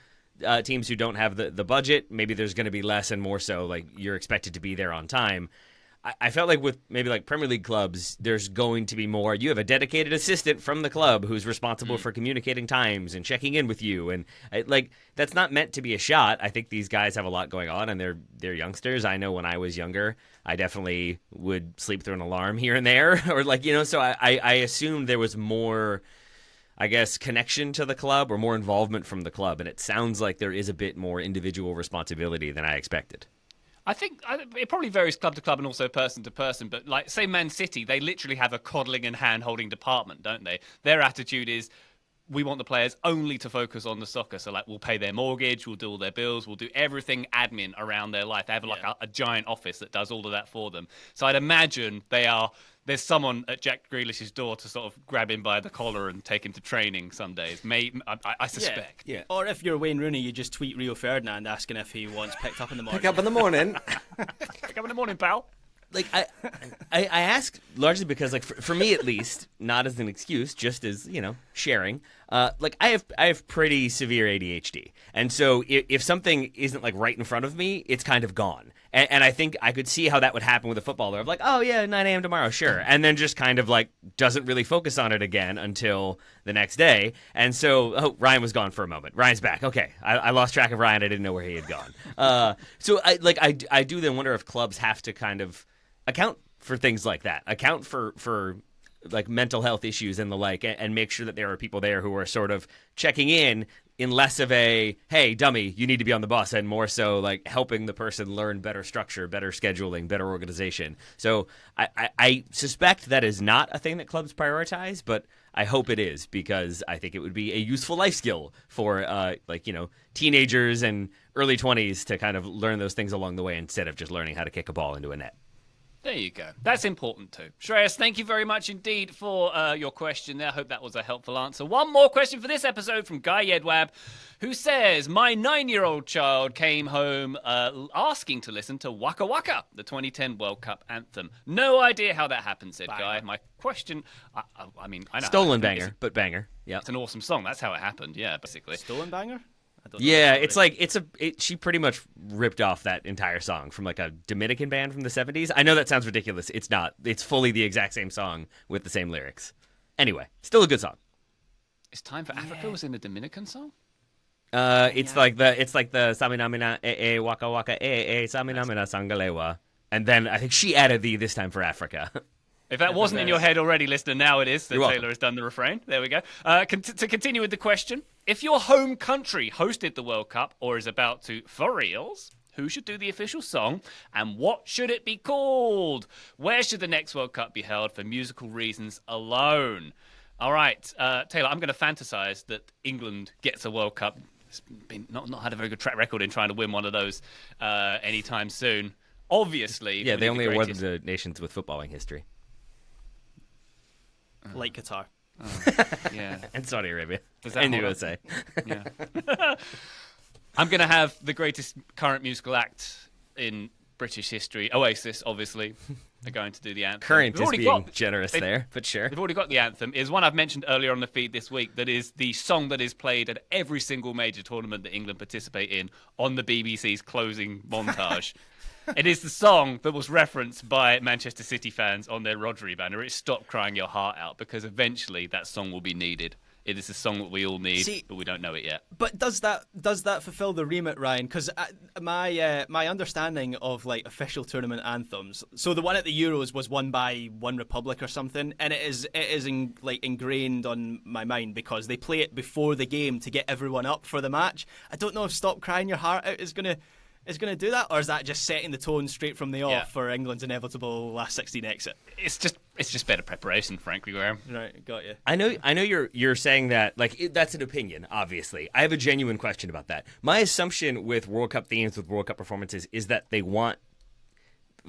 teams who don't have the budget, maybe there's going to be less and more so like you're expected to be there on time. I felt like with maybe like Premier League clubs, there's going to be more. You have a dedicated assistant from the club who's responsible for communicating times and checking in with you. And that's not meant to be a shot. I think these guys have a lot going on and they're youngsters. I know when I was younger, I definitely would sleep through an alarm here and there or so I assumed there was more, I guess, connection to the club or more involvement from the club. And it sounds like there is a bit more individual responsibility than I expected. I think it probably varies club to club and also person to person. But like, say Man City, they literally have a coddling and hand-holding department, don't they? Their attitude is, we want the players only to focus on the soccer. So like, we'll pay their mortgage, we'll do all their bills, we'll do everything admin around their life. They have like a giant office that does all of that for them. So I'd imagine there's someone at Jack Grealish's door to sort of grab him by the collar and take him to training some days. I suspect. Yeah. Or if you're Wayne Rooney, you just tweet Rio Ferdinand asking if he wants picked up in the morning. Pick up in the morning. Pick up in the morning, pal. Like I ask largely because like for me at least, not as an excuse, just as sharing. Like I have pretty severe ADHD, and so if something isn't like right in front of me, it's kind of gone. And I think I could see how that would happen with a footballer of like, oh yeah, 9 a.m. tomorrow, sure, and then just kind of like doesn't really focus on it again until the next day. And so Ryan was gone for a moment. Ryan's back. Okay, I lost track of Ryan. I didn't know where he had gone. So I do then wonder if clubs have to kind of account for things like that, account for like mental health issues and the like, and make sure that there are people there who are sort of checking in less of a, hey, dummy, you need to be on the bus, and more so like helping the person learn better structure, better scheduling, better organization. So I suspect that is not a thing that clubs prioritize, but I hope it is, because I think it would be a useful life skill for teenagers and early 20s to kind of learn those things along the way instead of just learning how to kick a ball into a net. There you go. That's important too. Shreyas, thank you very much indeed for your question there. I hope that was a helpful answer. One more question for this episode from Guy Yedwab, who says, my 9-year-old child came home asking to listen to Waka Waka, the 2010 World Cup anthem. No idea how that happened, said Guy. My question, I mean, I know. Stolen banger, but banger. Yeah. It's an awesome song. That's how it happened. Yeah, basically. Stolen banger? I don't know. Yeah, it's like she pretty much ripped off that entire song from like a Dominican band from the 70s. I know that sounds ridiculous. It's not. It's fully the exact same song with the same lyrics. Anyway, still a good song. It's Time for Africa was in the Dominican song? It's like the Saminamina Waka Waka Saminamina Sangalewa. And then I think she added the This Time for Africa. If that wasn't in your head already, listener, now it is. So You're Taylor welcome. has done the refrain. There we go. To continue with the question, if your home country hosted the World Cup or is about to for reals, who should do the official song and what should it be called? Where should the next World Cup be held for musical reasons alone? All right, Taylor, I'm going to fantasize that England gets a World Cup. It's been not had a very good track record in trying to win one of those anytime soon. Obviously. Yeah, they only awarded the the nations with footballing history. Like Qatar. Yeah. And Saudi Arabia. Does that And hold up? USA. Yeah. I'm going to have the greatest current musical act in British history. Oasis, obviously, are going to do the anthem. Current They've is already being got- generous they- there, but sure. They've already got the anthem. Is one I've mentioned earlier on the feed this week. That is the song that is played at every single major tournament that England participate in on the BBC's closing montage. It is the song that was referenced by Manchester City fans on their Rodri banner. It's Stop Crying Your Heart Out, because eventually that song will be needed. It is a song that we all need, See- but we don't know it yet. But does that fulfill the remit, Ryan? Because my understanding of like official tournament anthems, so the one at the Euros was won by One Republic or something, and it is ingrained on my mind because they play it before the game to get everyone up for the match. I don't know if "Stop Crying Your Heart Out" is gonna do that, or is that just setting the tone straight from the off Yeah. for England's inevitable last 16 exit? It's just better preparation, frankly, Graham. Right, got you. I know you're saying that that's an opinion. Obviously, I have a genuine question about that. My assumption with World Cup themes, with World Cup performances, is that they want,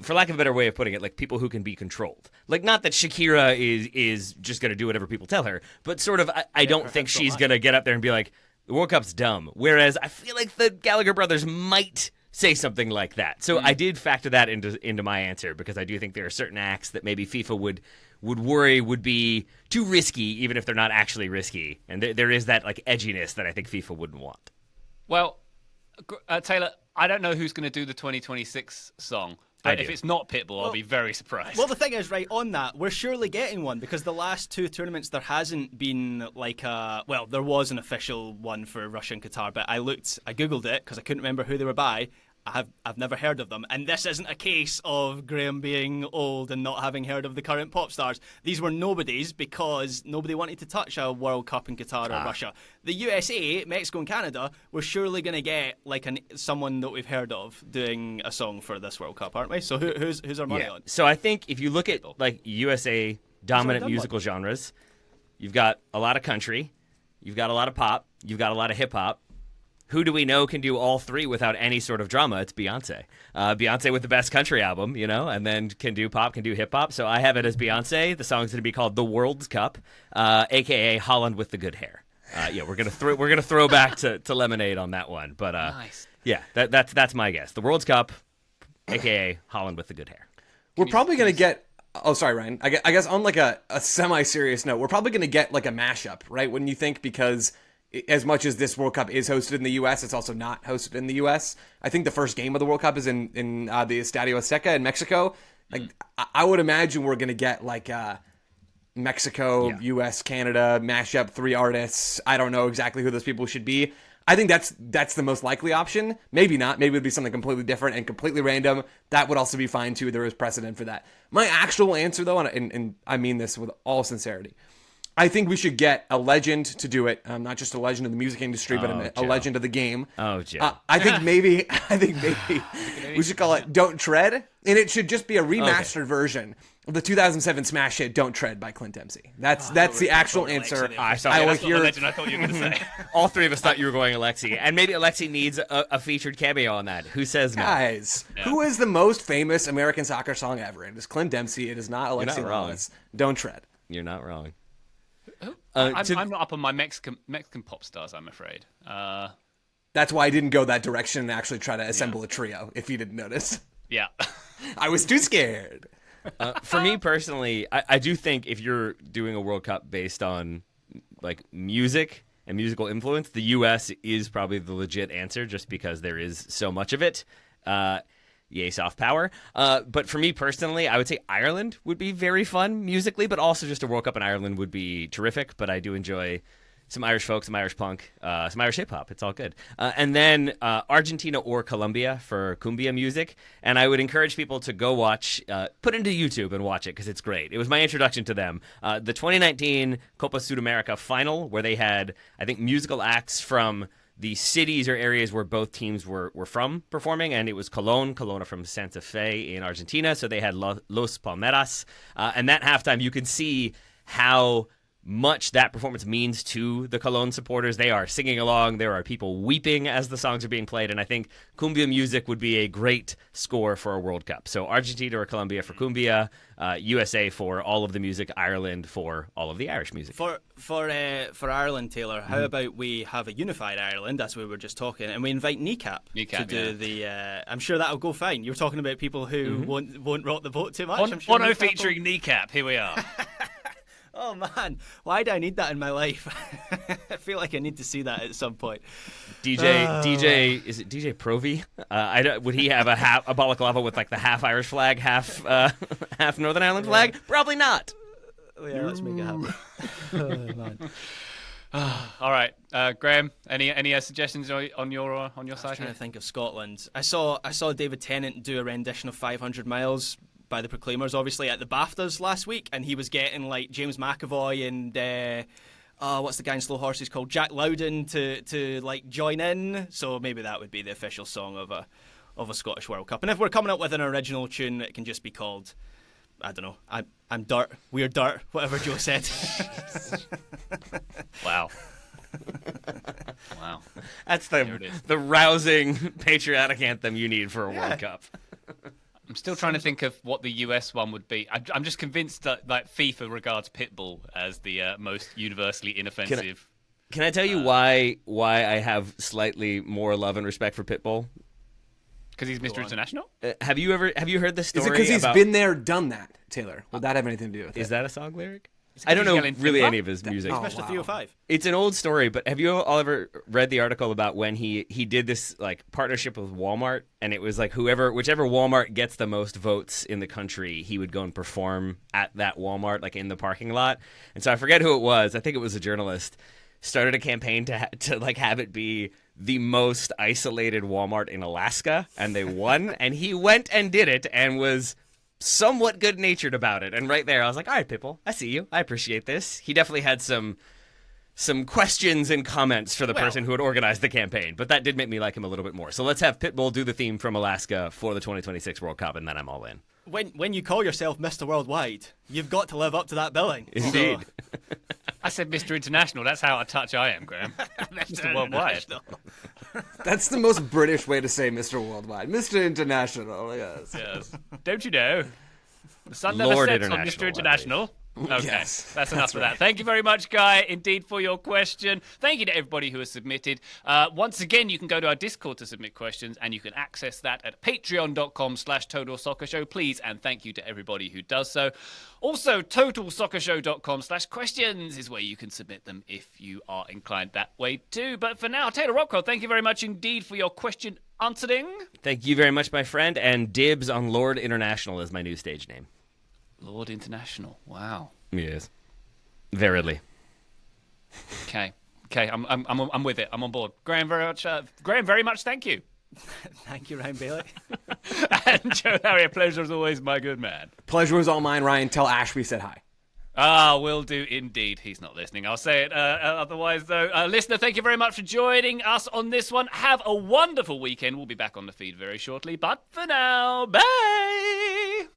for lack of a better way of putting it, like people who can be controlled. Like, not that Shakira is just going to do whatever people tell her, but sort of I don't think she's going to get up there and be like, the World Cup's dumb. Whereas I feel like the Gallagher brothers might say something like that. So I did factor that into my answer, because I do think there are certain acts that maybe FIFA would worry would be too risky, even if they're not actually risky. And there is that like edginess that I think FIFA wouldn't want. Well, Taylor, I don't know who's going to do the 2026 song. I But do. if it's not Pitbull, I'll be very surprised. Well, the thing is, right, on that, we're surely getting one, because the last two tournaments there hasn't been like there was an official one for Russia and Qatar, but I Googled it because I couldn't remember who they were by. I've never heard of them, and this isn't a case of Graham being old and not having heard of the current pop stars. These were nobodies because nobody wanted to touch a World Cup in Qatar or Russia. The USA, Mexico, and Canada were surely going to get like someone that we've heard of doing a song for this World Cup, aren't we? So who's our money on? So I think if you look at like USA dominant done musical genres, you've got a lot of country, you've got a lot of pop, you've got a lot of hip hop. Who do we know can do all three without any sort of drama? It's Beyonce. Beyonce with the best country album, and then can do pop, can do hip hop. So I have it as Beyonce. The song's going to be called "The World's Cup," aka Holland with the good hair. We're gonna throw back to Lemonade on that one. But Nice. yeah, that's my guess. The World's Cup, aka Holland with the good hair. We're probably going to get... Oh, sorry, Ryan. I guess on like a semi-serious note, we're probably going to get like a mashup, right? Wouldn't you think? Because as much as this World Cup is hosted in the U.S., it's also not hosted in the U.S. I think the first game of the World Cup is in the Estadio Azteca in Mexico. Like, I would imagine we're going to get like Mexico, U.S., Canada, mashup, three artists. I don't know exactly who those people should be. I think that's the most likely option. Maybe not. Maybe it would be something completely different and completely random. That would also be fine, too. There is precedent for that. My actual answer, though, and I mean this with all sincerity, I think we should get a legend to do it. Not just a legend of the music industry, but a legend of the game. Oh, Joe. I think maybe we should call it "Don't Tread," and it should just be a remastered version of the 2007 smash hit "Don't Tread" by Clint Dempsey. That's the actual answer. I thought- will hear. Legend I thought you were going to say. All three of us thought you were going Alexi, and maybe Alexi needs a featured cameo on that. Who says no? Guys, who is the most famous American soccer song ever? It is Clint Dempsey. It is not Alexi not wrong. Lalas. "Don't Tread." You're not wrong. I'm not up on my Mexican pop stars, I'm afraid. That's why I didn't go that direction and actually try to assemble a trio. If you didn't notice, Yeah. I was too scared. For me personally, I do think if you're doing a World Cup based on like music and musical influence, the U.S. is probably the legit answer, just because there is so much of it. yay soft power. But for me personally, I would say Ireland would be very fun musically, but also just a World Cup in Ireland would be terrific. But I do enjoy some Irish folk, some Irish punk, some Irish hip hop. It's all good. And then Argentina or Colombia for cumbia music. And I would encourage people to go watch, put into YouTube and watch it because it's great. It was my introduction to them. The 2019 Copa Sudamerica final, where they had, I think, musical acts from the cities or areas where both teams were from performing, and it was Colón from Santa Fe in Argentina. So they had Los Palmeras. And that halftime, you could see how much that performance means to the Colón supporters. They are singing along. There are people weeping as the songs are being played. And I think cumbia music would be a great score for a World Cup. So Argentina or Colombia for cumbia, USA for all of the music, Ireland for all of the Irish music. For Ireland, Taylor, how about we have a unified Ireland, as we were just talking, and we invite Kneecap to do the... I'm sure that'll go fine. You were talking about people who won't rock the boat too much. Bono featuring Kneecap. Here we are. Oh man, why do I need that in my life? I feel like I need to see that at some point. DJ, is it DJ Provi? Would he have a balaclava with like the half Irish flag, half Northern Ireland flag? Probably not. Yeah, let's make it happen. Oh, man. All right, Graham. Any suggestions on your side? I'm trying here? to think of Scotland. I saw David Tennant do a rendition of 500 Miles by the Proclaimers, obviously, at the BAFTAs last week, and he was getting like James McAvoy and what's the guy in Slow Horses called, Jack Loudon to like join in. So maybe that would be the official song of a Scottish World Cup. And if we're coming up with an original tune, it can just be called, I don't know, I'm Dirt, We're Dirt, whatever Joe said. Wow. Wow. That's the rousing patriotic anthem you need for a World Cup. I'm still trying to think of what the US one would be. I'm just convinced that like FIFA regards Pitbull as the most universally inoffensive. Can I tell you why I have slightly more love and respect for Pitbull? Because he's Mr. International? Have you heard the story? Is it because he's been there, done that, Taylor? Would that have anything to do with it? Is that a song lyric? I don't know really any of his music. Mr. 305. It's an old story, but have you all ever read the article about when he did this like partnership with Walmart, and it was like whichever Walmart gets the most votes in the country, he would go and perform at that Walmart, like in the parking lot. And so I forget who it was. I think it was a journalist. Started a campaign to like have it be the most isolated Walmart in Alaska, and they won. And he went and did it, and was somewhat good-natured about it. And right there, I was like, all right, Pitbull, I see you. I appreciate this. He definitely had some questions and comments for the person who had organized the campaign, but that did make me like him a little bit more. So let's have Pitbull do the theme from Alaska for the 2026 World Cup, and then I'm all in. When you call yourself Mr. Worldwide, you've got to live up to that billing. Indeed. So. I said Mr. International. That's how out of touch I am, Graham. Mr. Worldwide. That's the most British way to say Mr. Worldwide. Mr. International, yes. Yes. Don't you know? The sun never Lord sets on International, Mr. International. Okay, Yes, that's enough of that. Thank you very much, Guy, indeed, for your question. Thank you to everybody who has submitted. Once again, you can go to our Discord to submit questions, and you can access that at patreon.com/Total Soccer Show. Please, and thank you to everybody who does so. Also, totalsoccershow.com/questions is where you can submit them if you are inclined that way too. But for now, Taylor Rockwell, thank you very much indeed for your question answering. Thank you very much, my friend, and dibs on Lord International is my new stage name. Lord International. Wow. Yes. Verily. Okay, I'm with it. I'm on board. Graham, very much. Thank you. Thank you, Ryan Bailey. And Joe Harrier, pleasure as always, my good man. Pleasure was all mine, Ryan. Tell Ash we said hi. Will do indeed. He's not listening. I'll say it otherwise, though. Listener, thank you very much for joining us on this one. Have a wonderful weekend. We'll be back on the feed very shortly. But for now, bye.